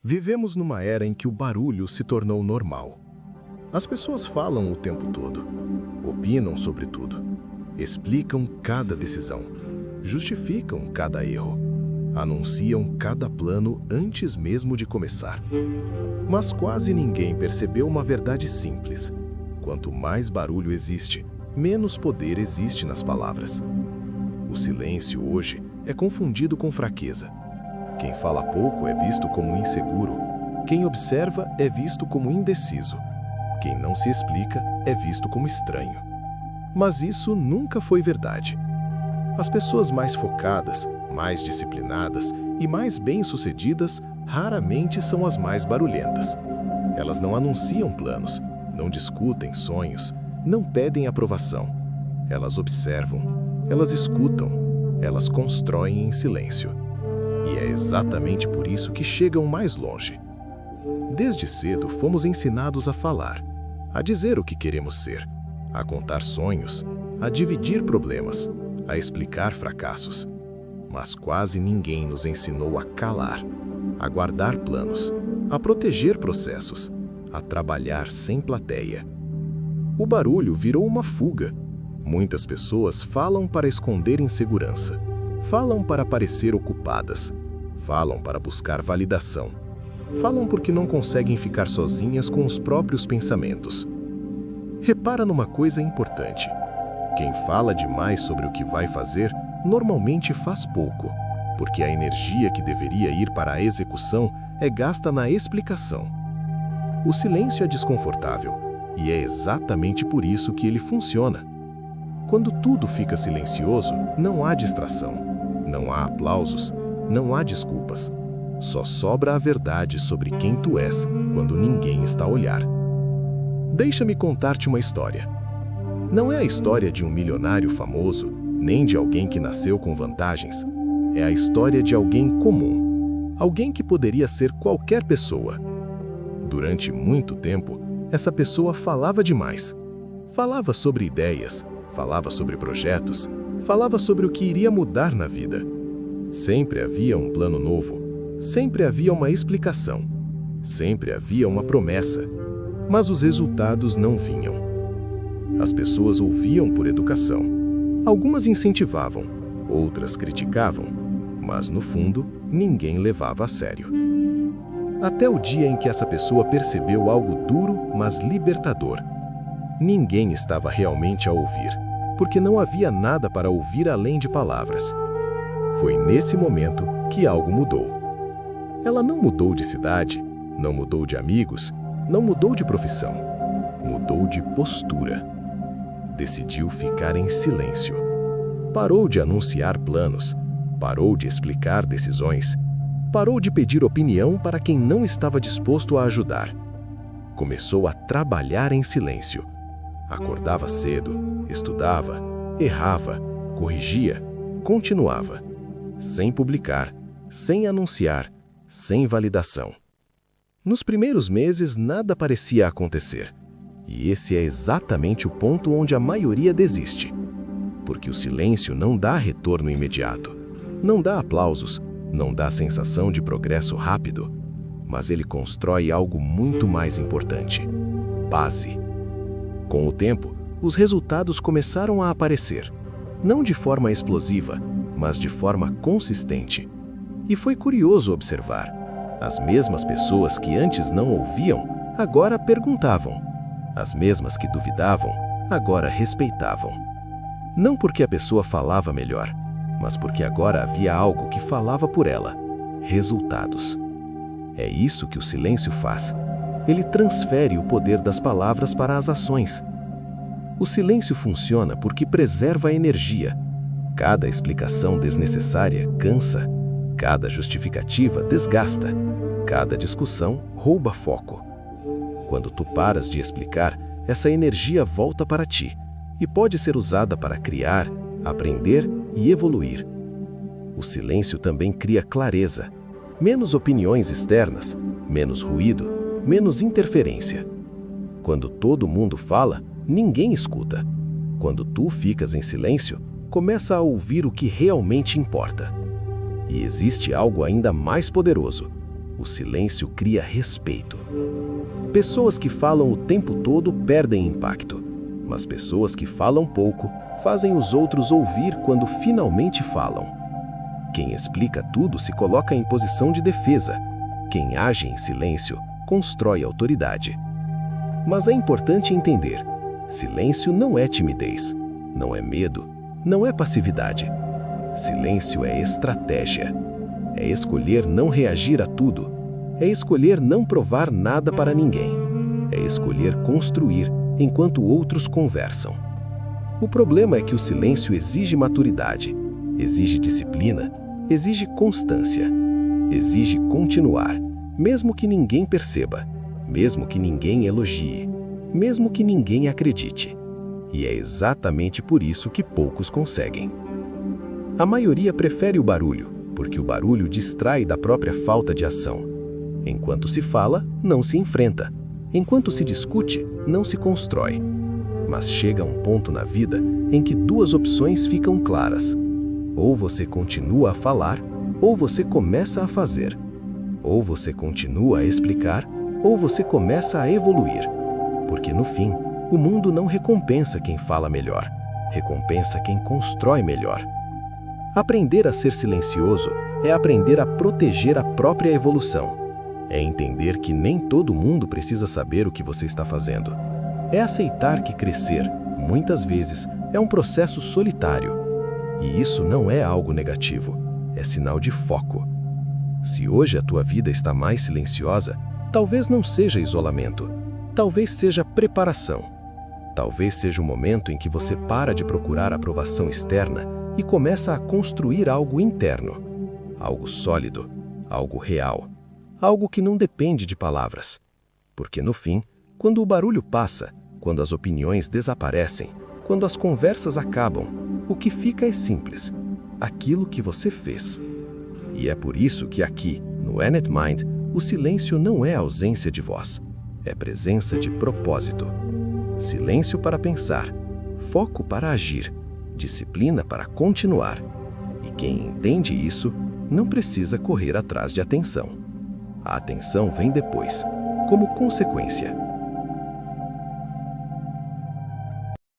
Vivemos numa era em que o barulho se tornou normal. As pessoas falam o tempo todo, opinam sobre tudo, explicam cada decisão, justificam cada erro, anunciam cada plano antes mesmo de começar. Mas quase ninguém percebeu uma verdade simples: quanto mais barulho existe, menos poder existe nas palavras. O silêncio hoje é confundido com fraqueza. Quem fala pouco é visto como inseguro. Quem observa é visto como indeciso. Quem não se explica é visto como estranho. Mas isso nunca foi verdade. As pessoas mais focadas, mais disciplinadas e mais bem-sucedidas raramente são as mais barulhentas. Elas não anunciam planos, não discutem sonhos, não pedem aprovação. Elas observam, elas escutam, elas constroem em silêncio. E é exatamente por isso que chegam mais longe. Desde cedo fomos ensinados a falar, a dizer o que queremos ser, a contar sonhos, a dividir problemas, a explicar fracassos. Mas quase ninguém nos ensinou a calar, a guardar planos, a proteger processos, a trabalhar sem plateia. O barulho virou uma fuga. Muitas pessoas falam para esconder insegurança, falam para parecer ocupadas, falam para buscar validação, falam porque não conseguem ficar sozinhas com os próprios pensamentos. Repara numa coisa importante: quem fala demais sobre o que vai fazer normalmente faz pouco, porque a energia que deveria ir para a execução é gasta na explicação. O silêncio é desconfortável, e é exatamente por isso que ele funciona. Quando tudo fica silencioso, não há distração, não há aplausos, não há desculpas. Só sobra a verdade sobre quem tu és quando ninguém está a olhar. Deixa-me contar-te uma história. Não é a história de um milionário famoso, nem de alguém que nasceu com vantagens. É a história de alguém comum, alguém que poderia ser qualquer pessoa. Durante muito tempo, essa pessoa falava demais. Falava sobre ideias, falava sobre projetos, falava sobre o que iria mudar na vida. Sempre havia um plano novo, sempre havia uma explicação, sempre havia uma promessa, mas os resultados não vinham. As pessoas ouviam por educação. Algumas incentivavam, outras criticavam, mas no fundo, ninguém levava a sério. Até o dia em que essa pessoa percebeu algo duro, mas libertador. Ninguém estava realmente a ouvir, porque não havia nada para ouvir além de palavras. Foi nesse momento que algo mudou. Ela não mudou de cidade, não mudou de amigos, não mudou de profissão. Mudou de postura. Decidiu ficar em silêncio. Parou de anunciar planos, parou de explicar decisões, parou de pedir opinião para quem não estava disposto a ajudar. Começou a trabalhar em silêncio. Acordava cedo, estudava, errava, corrigia, continuava. Sem publicar, sem anunciar, sem validação. Nos primeiros meses, nada parecia acontecer. E esse é exatamente o ponto onde a maioria desiste. Porque o silêncio não dá retorno imediato, não dá aplausos, não dá sensação de progresso rápido, mas ele constrói algo muito mais importante: base. Com o tempo, os resultados começaram a aparecer, não de forma explosiva, mas de forma consistente. E foi curioso observar. As mesmas pessoas que antes não ouviam, agora perguntavam. As mesmas que duvidavam, agora respeitavam. Não porque a pessoa falava melhor, mas porque agora havia algo que falava por ela: resultados. É isso que o silêncio faz. Ele transfere o poder das palavras para as ações. O silêncio funciona porque preserva a energia. Cada explicação desnecessária cansa, cada justificativa desgasta, cada discussão rouba foco. Quando tu paras de explicar, essa energia volta para ti e pode ser usada para criar, aprender e evoluir. O silêncio também cria clareza, menos opiniões externas, menos ruído, menos interferência. Quando todo mundo fala, ninguém escuta. Quando tu ficas em silêncio, começa a ouvir o que realmente importa. E existe algo ainda mais poderoso. O silêncio cria respeito. Pessoas que falam o tempo todo perdem impacto, mas pessoas que falam pouco fazem os outros ouvir quando finalmente falam. Quem explica tudo se coloca em posição de defesa. Quem age em silêncio constrói autoridade. Mas é importante entender: silêncio não é timidez, não é medo, não é passividade. Silêncio é estratégia. É escolher não reagir a tudo. É escolher não provar nada para ninguém. É escolher construir enquanto outros conversam. O problema é que o silêncio exige maturidade, exige disciplina, exige constância, exige continuar, mesmo que ninguém perceba, mesmo que ninguém elogie, mesmo que ninguém acredite. E é exatamente por isso que poucos conseguem. A maioria prefere o barulho, porque o barulho distrai da própria falta de ação. Enquanto se fala, não se enfrenta. Enquanto se discute, não se constrói. Mas chega um ponto na vida em que duas opções ficam claras. Ou você continua a falar, ou você começa a fazer. Ou você continua a explicar, ou você começa a evoluir. Porque no fim, o mundo não recompensa quem fala melhor, recompensa quem constrói melhor. Aprender a ser silencioso é aprender a proteger a própria evolução. É entender que nem todo mundo precisa saber o que você está fazendo. É aceitar que crescer, muitas vezes, é um processo solitário. E isso não é algo negativo, é sinal de foco. Se hoje a tua vida está mais silenciosa, talvez não seja isolamento, talvez seja preparação. Talvez seja o momento em que você para de procurar aprovação externa e começa a construir algo interno, algo sólido, algo real, algo que não depende de palavras. Porque no fim, quando o barulho passa, quando as opiniões desaparecem, quando as conversas acabam, o que fica é simples: aquilo que você fez. E é por isso que aqui, no Enet Mind, o silêncio não é ausência de voz, é presença de propósito. Silêncio para pensar, foco para agir, disciplina para continuar. E quem entende isso, não precisa correr atrás de atenção. A atenção vem depois, como consequência.